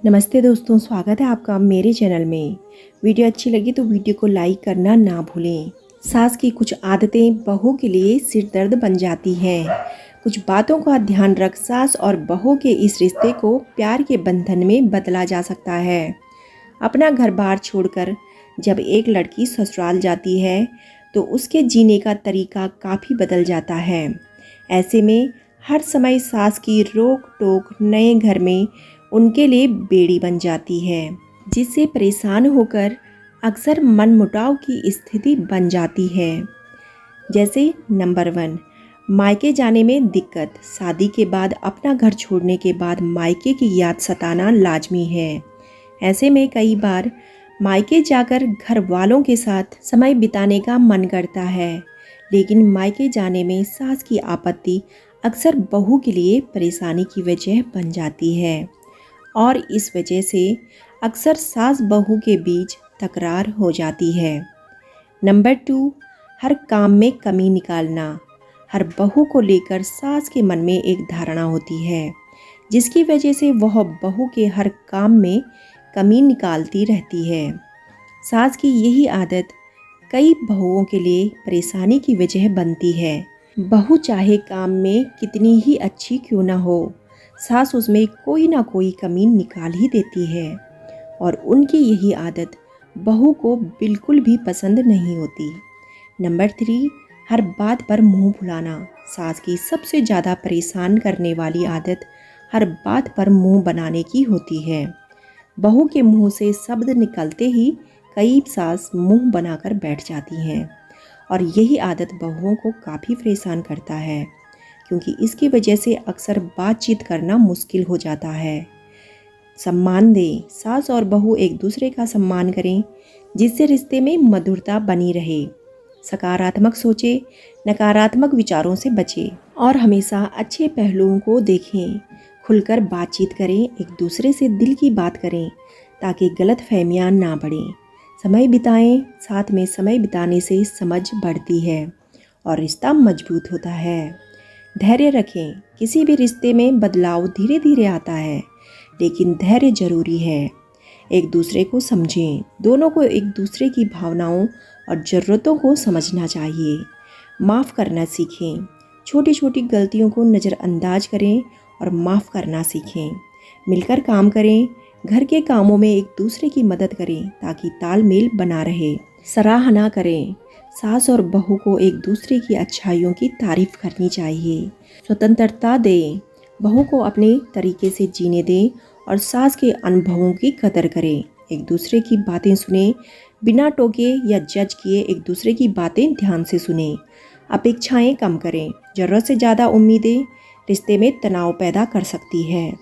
नमस्ते दोस्तों, स्वागत है आपका मेरे चैनल में। वीडियो अच्छी लगी तो वीडियो को लाइक करना ना भूलें। सास की कुछ आदतें बहू के लिए सिर दर्द बन जाती हैं। कुछ बातों का ध्यान रख सास और बहू के इस रिश्ते को प्यार के बंधन में बदला जा सकता है। अपना घर बार छोड़कर जब एक लड़की ससुराल जाती है तो उसके जीने का तरीका काफ़ी बदल जाता है। ऐसे में हर समय सास की रोक टोक नए घर में उनके लिए बेड़ी बन जाती है, जिससे परेशान होकर अक्सर मनमुटाव की स्थिति बन जाती है। जैसे नंबर 1, मायके जाने में दिक्कत। शादी के बाद अपना घर छोड़ने के बाद मायके की याद सताना लाजमी है। ऐसे में कई बार मायके जाकर घर वालों के साथ समय बिताने का मन करता है, लेकिन मायके जाने में सास की आपत्ति अक्सर बहू के लिए परेशानी की वजह बन जाती है और इस वजह से अक्सर सास बहू के बीच तकरार हो जाती है। नंबर 2, हर काम में कमी निकालना। हर बहू को लेकर सास के मन में एक धारणा होती है, जिसकी वजह से वह बहू के हर काम में कमी निकालती रहती है। सास की यही आदत कई बहुओं के लिए परेशानी की वजह बनती है। बहू चाहे काम में कितनी ही अच्छी क्यों ना हो, सास उसमें कोई ना कोई कमी निकाल ही देती है और उनकी यही आदत बहू को बिल्कुल भी पसंद नहीं होती। नंबर 3, हर बात पर मुंह फुलाना। सास की सबसे ज़्यादा परेशान करने वाली आदत हर बात पर मुंह बनाने की होती है। बहू के मुंह से शब्द निकलते ही कई सास मुंह बनाकर बैठ जाती हैं और यही आदत बहुओं को काफ़ी परेशान करता है, क्योंकि इसकी वजह से अक्सर बातचीत करना मुश्किल हो जाता है। सम्मान दें। सास और बहू एक दूसरे का सम्मान करें, जिससे रिश्ते में मधुरता बनी रहे। सकारात्मक सोचें, नकारात्मक विचारों से बचें और हमेशा अच्छे पहलुओं को देखें। खुलकर बातचीत करें, एक दूसरे से दिल की बात करें ताकि गलतफहमियां ना बढ़ें। समय बिताएं। साथ में समय बिताने से समझ बढ़ती है और रिश्ता मजबूत होता है। धैर्य रखें। किसी भी रिश्ते में बदलाव धीरे धीरे आता है, लेकिन धैर्य जरूरी है। एक दूसरे को समझें। दोनों को एक दूसरे की भावनाओं और ज़रूरतों को समझना चाहिए। माफ़ करना सीखें। छोटी छोटी गलतियों को नज़रअंदाज करें और माफ़ करना सीखें। मिलकर काम करें। घर के कामों में एक दूसरे की मदद करें ताकि तालमेल बना रहे। सराहना करें। सास और बहू को एक दूसरे की अच्छाइयों की तारीफ करनी चाहिए। स्वतंत्रता दें। बहू को अपने तरीके से जीने दें और सास के अनुभवों की कदर करें। एक दूसरे की बातें सुनें, बिना टोके या जज किए एक दूसरे की बातें ध्यान से सुनें। अपेक्षाएं कम करें। ज़रूरत से ज़्यादा उम्मीदें रिश्ते में तनाव पैदा कर सकती है।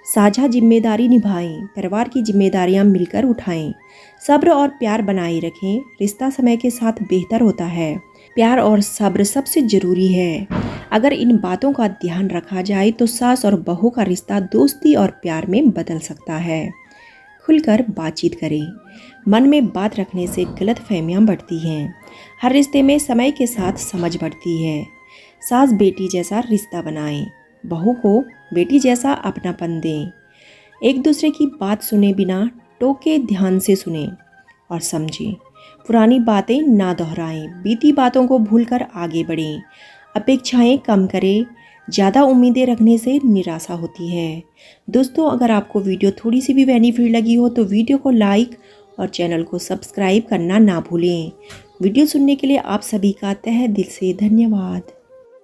साझा जिम्मेदारी निभाएं। परिवार की जिम्मेदारियां मिलकर उठाएं। सब्र और प्यार बनाए रखें। रिश्ता समय के साथ बेहतर होता है। प्यार और सब्र सबसे ज़रूरी है। अगर इन बातों का ध्यान रखा जाए तो सास और बहू का रिश्ता दोस्ती और प्यार में बदल सकता है। खुलकर बातचीत करें। मन में बात रखने से गलतफहमियां बढ़ती हैं। हर रिश्ते में समय के साथ समझ बढ़ती है। सास बेटी जैसा रिश्ता बनाएं। बहू को बेटी जैसा अपनापन दें। एक दूसरे की बात सुने बिना टोके, ध्यान से सुने और समझें। पुरानी बातें ना दोहराएं। बीती बातों को भूलकर आगे बढ़ें। अपेक्षाएं कम करें। ज़्यादा उम्मीदें रखने से निराशा होती है। दोस्तों, अगर आपको वीडियो थोड़ी सी भी बेनिफिट लगी हो तो वीडियो को लाइक और चैनल को सब्सक्राइब करना ना भूलें। वीडियो सुनने के लिए आप सभी का तहे दिल से धन्यवाद।